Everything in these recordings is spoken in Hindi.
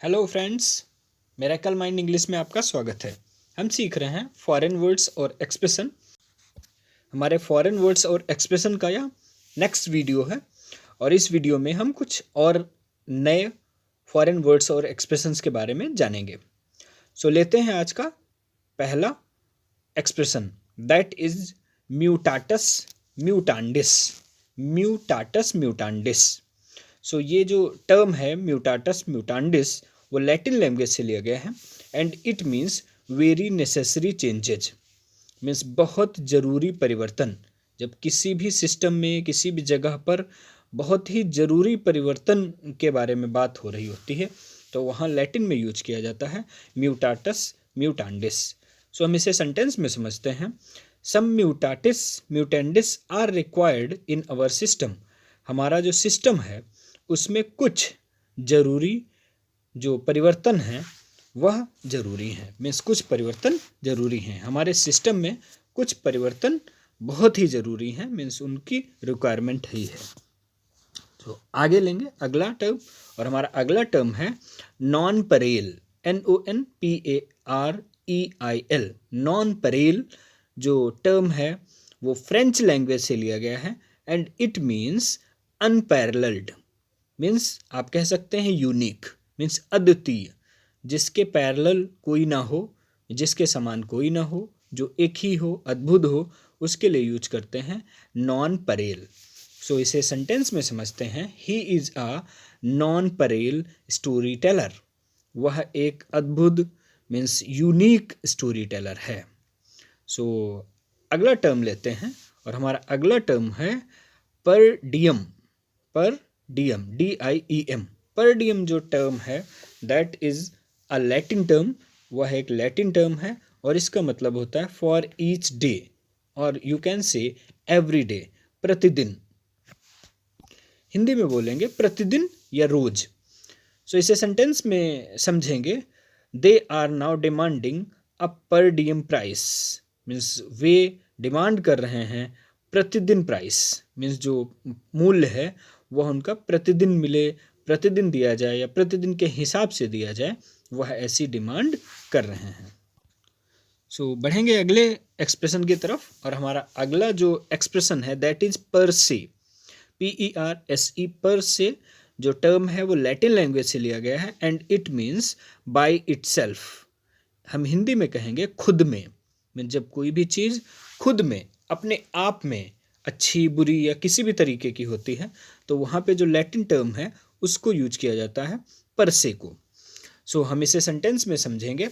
Hello friends, miracle mind English में आपका स्वागत है। हम सीख रहे हैं फॉरेन वर्ड्स और एक्सप्रेशन। हमारे फॉरेन वर्ड्स और एक्सप्रेशन का यह नेक्स्ट वीडियो है और इस वीडियो में हम कुछ और नए फॉरेन वर्ड्स और एक्सप्रेशंस के बारे में जानेंगे। सो लेते हैं आज का पहला expression, that is mutatis mutandis. Mutatis mutandis. So ये जो टर्म है म्यूटाटस म्यूटांडिस वो लैटिन लैंग्वेज से लिया गया है and it means very necessary changes. Means बहुत ज़रूरी परिवर्तन। जब किसी भी सिस्टम में किसी भी जगह पर बहुत ही ज़रूरी परिवर्तन के बारे में बात हो रही होती है तो वहाँ लैटिन में यूज किया जाता है म्यूटाटस म्यूटांडिस। सो हम इसे सेंटेंस में समझते हैं। Some mutatis mutandis are required in our system. हमारा जो सिस्टम है उसमें कुछ ज़रूरी जो परिवर्तन हैं वह ज़रूरी हैं। मीन्स कुछ परिवर्तन ज़रूरी हैं, हमारे सिस्टम में कुछ परिवर्तन बहुत ही ज़रूरी हैं। मीन्स उनकी रिक्वायरमेंट ही है। तो आगे लेंगे अगला टर्म और हमारा अगला टर्म है non Parel. NONPAREIL। Non Parel जो टर्म है वो फ्रेंच लैंग्वेज से लिया गया है and it means unparalleled. Means आप कह सकते हैं यूनिक, मीन्स अद्वितीय, जिसके पैरेलल कोई ना हो, जिसके समान कोई ना हो, जो एक ही हो, अद्भुत हो, उसके लिए यूज करते हैं नॉन परेल। सो इसे सेंटेंस में समझते हैं। He is a non Parel story teller. वह एक अद्भुत मीन्स यूनिक स्टोरी टेलर है। सो अगला टर्म लेते हैं और हमारा अगला टर्म है पर डियम। पर डियम DIEM। पर डियम जो टर्म है that is a Latin term. वह एक लैटिन टर्म है और इसका मतलब होता है फॉर ईच डे और you can say every day, प्रतिदिन। हिंदी में बोलेंगे प्रतिदिन या रोज। सो इसे सेंटेंस में समझेंगे। They are now demanding a per diem price. Means वे डिमांड कर रहे हैं प्रतिदिन प्राइस। मीन्स जो मूल्य है वह उनका प्रतिदिन मिले, प्रतिदिन दिया जाए या प्रतिदिन के हिसाब से दिया जाए, वह ऐसी डिमांड कर रहे हैं। सो बढ़ेंगे अगले एक्सप्रेशन की तरफ और हमारा अगला जो एक्सप्रेशन है दैट इज पर से। PERSE। पर से जो टर्म है वो लैटिन लैंग्वेज से लिया गया है and it means by itself. हम हिंदी में कहेंगे खुद में। जब कोई भी चीज़ खुद में अपने आप में अच्छी बुरी या किसी भी तरीके की होती है तो वहाँ पे जो लैटिन टर्म है उसको यूज किया जाता है पर से को। सो हम इसे सेंटेंस में समझेंगे।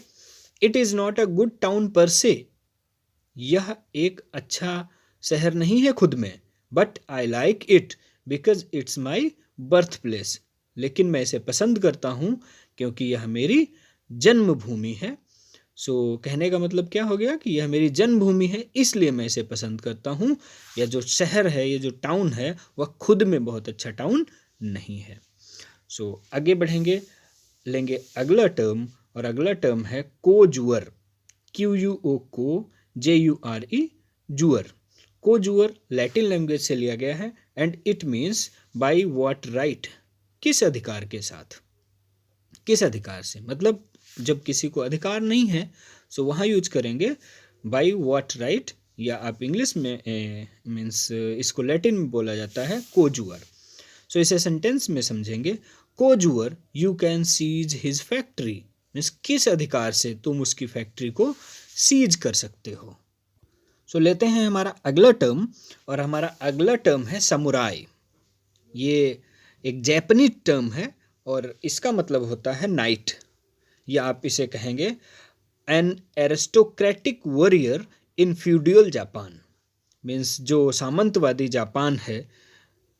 It is not a good town पर से। यह एक अच्छा शहर नहीं है खुद में, but I like it because it's my birth place. लेकिन मैं इसे पसंद करता हूँ क्योंकि यह मेरी जन्मभूमि है। सो कहने का मतलब क्या हो गया कि यह मेरी जन्मभूमि है इसलिए मैं इसे पसंद करता हूँ। यह जो शहर है, ये जो टाउन है वह खुद में बहुत अच्छा टाउन नहीं है। सो आगे बढ़ेंगे, लेंगे अगला टर्म और अगला टर्म है कोजुअर। QUO को JURE जुअर। कोजुअर लैटिन लैंग्वेज से लिया गया है and it means by what right. किस अधिकार के साथ, किस अधिकार से, मतलब जब किसी को अधिकार नहीं है सो वहाँ यूज करेंगे बाय व्हाट राइट, या आप इंग्लिश में मीन्स इसको लैटिन में बोला जाता है कोजुअर। सो इसे सेंटेंस में समझेंगे। कोजुअर you can seize his factory. Means किस अधिकार से तुम उसकी फैक्ट्री को सीज कर सकते हो। सो लेते हैं हमारा अगला टर्म और हमारा अगला टर्म है समुराई। ये एक जैपनीज टर्म है और इसका मतलब होता है नाइट, या आप इसे कहेंगे an aristocratic warrior in feudal Japan. Means जो सामंतवादी जापान है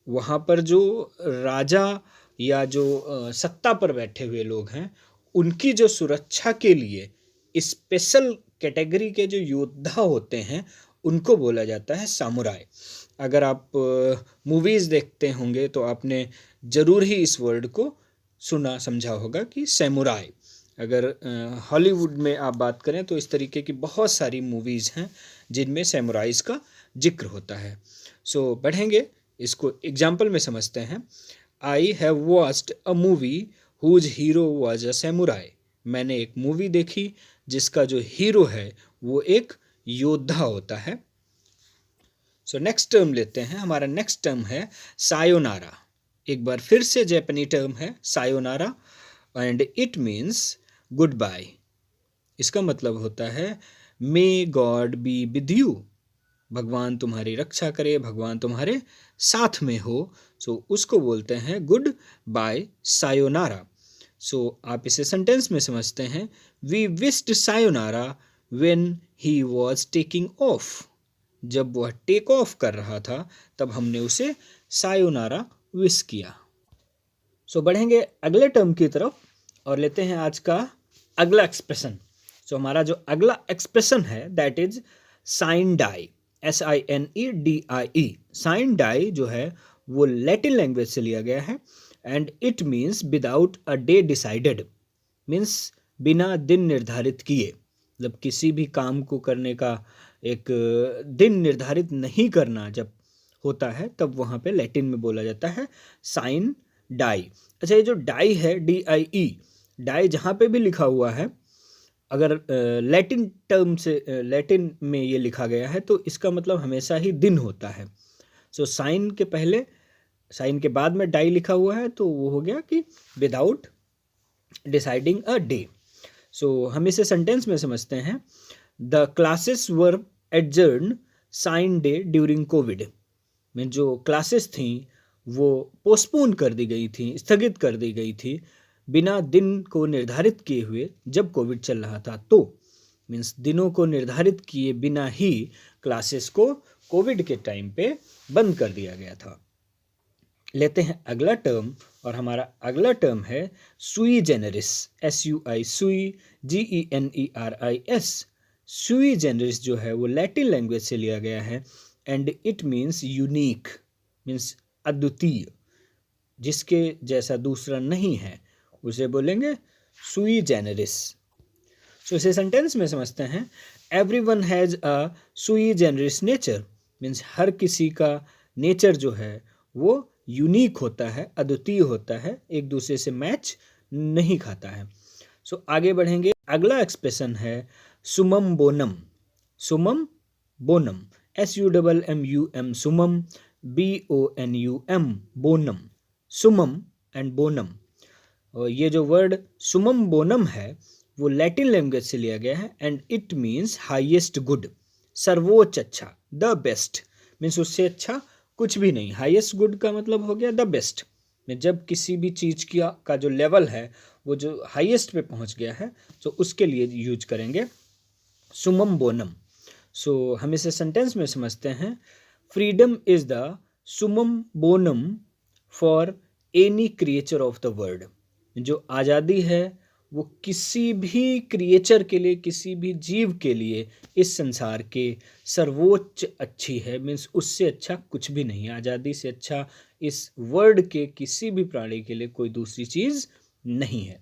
वहाँ पर जो राजा या जो सत्ता पर बैठे हुए लोग हैं उनकी जो सुरक्षा के लिए स्पेशल कैटेगरी के जो योद्धा होते हैं उनको बोला जाता है सामुराई। अगर आप मूवीज़ देखते होंगे तो आपने ज़रूर ही इस वर्ड को सुना समझा होगा कि सैमुराई। अगर हॉलीवुड में आप बात करें तो इस तरीके की बहुत सारी मूवीज़ हैं जिनमें सैमुराइज़ का जिक्र होता है। सो बढ़ेंगे, इसको एग्जाम्पल में समझते हैं। I have watched a movie whose hero was a samurai. मैंने एक मूवी देखी जिसका जो हीरो है वो एक योद्धा होता है। सो नेक्स्ट टर्म लेते हैं। हमारा नेक्स्ट टर्म है सायोनारा। एक बार फिर से जापानी टर्म है sayonara and it means goodbye. इसका मतलब होता है may God be with you, भगवान तुम्हारी रक्षा करे, भगवान तुम्हारे साथ में हो। सो उसको बोलते हैं गुड बाय सायोनारा। सो आप इसे सेंटेंस में समझते हैं, we wished sayonara when he was taking off. जब वह टेक ऑफ कर रहा था तब हमने उसे सायोनारा विश किया। सो बढ़ेंगे अगले टर्म की तरफ और लेते हैं आज का अगला एक्सप्रेशन। सो हमारा जो अगला एक्सप्रेशन है that is sine die, SINEDIE। Sine die जो है वो लैटिन लैंग्वेज से लिया गया है and it means without a day decided, means बिना दिन निर्धारित किए। मतलब किसी भी काम को करने का एक दिन निर्धारित नहीं करना जब होता है तब वहाँ पे लैटिन में बोला जाता है साइन डाई। अच्छा, ये जो डाई है DIE, डाई जहाँ पे भी लिखा हुआ है, अगर लैटिन टर्म से लैटिन में ये लिखा गया है तो इसका मतलब हमेशा ही दिन होता है। सो साइन के पहले, साइन के बाद में डाई लिखा हुआ है तो वो हो गया कि without deciding a day. So हम इसे सेंटेंस में समझते हैं, the classes were adjourn sine die during COVID. में जो क्लासेस थी वो पोस्टपोन कर दी गई थी, स्थगित कर दी गई थी बिना दिन को निर्धारित किए हुए जब कोविड चल रहा था। तो मीन्स दिनों को निर्धारित किए बिना ही क्लासेस को कोविड के टाइम पे बंद कर दिया गया था। लेते हैं अगला टर्म और हमारा अगला टर्म है सुई जेनरिस, SUI, सुई GENERIS। सुई जेनरिस जो है वो लैटिन लैंग्वेज से लिया गया है and it means unique, means अद्वितीय, जिसके जैसा दूसरा नहीं है उसे बोलेंगे सुई जेनरिस। सो इसे सेंटेंस में समझते हैं, एवरीवन हैज़ अ सुई जेनरिस नेचर। मीन्स हर किसी का नेचर जो है वो यूनिक होता है, अद्वितीय होता है, एक दूसरे से मैच नहीं खाता है। सो आगे बढ़ेंगे। अगला एक्सप्रेशन है summum bonum. Summum bonum, SUMMUM, summum BONUM, bonum, summum and bonum. और ये जो वर्ड सुमम बोनम है वो लैटिन लैंग्वेज से लिया गया है and it means highest good, सर्वोच्च अच्छा, द बेस्ट। मीन्स उससे अच्छा कुछ भी नहीं। हाईएस्ट गुड का मतलब हो गया द बेस्ट। में जब किसी भी चीज़ का जो लेवल है वो जो हाईएस्ट पे पहुंच गया है तो उसके लिए यूज करेंगे सुमम बोनम। सो हम इसे सेंटेंस में समझते हैं, freedom is the summum bonum for any creature of the world. जो आज़ादी है वो किसी भी क्रिएचर के लिए, किसी भी जीव के लिए इस संसार के सर्वोच्च अच्छी है। मीन्स उससे अच्छा कुछ भी नहीं है। आज़ादी से अच्छा इस वर्ल्ड के किसी भी प्राणी के लिए कोई दूसरी चीज़ नहीं है।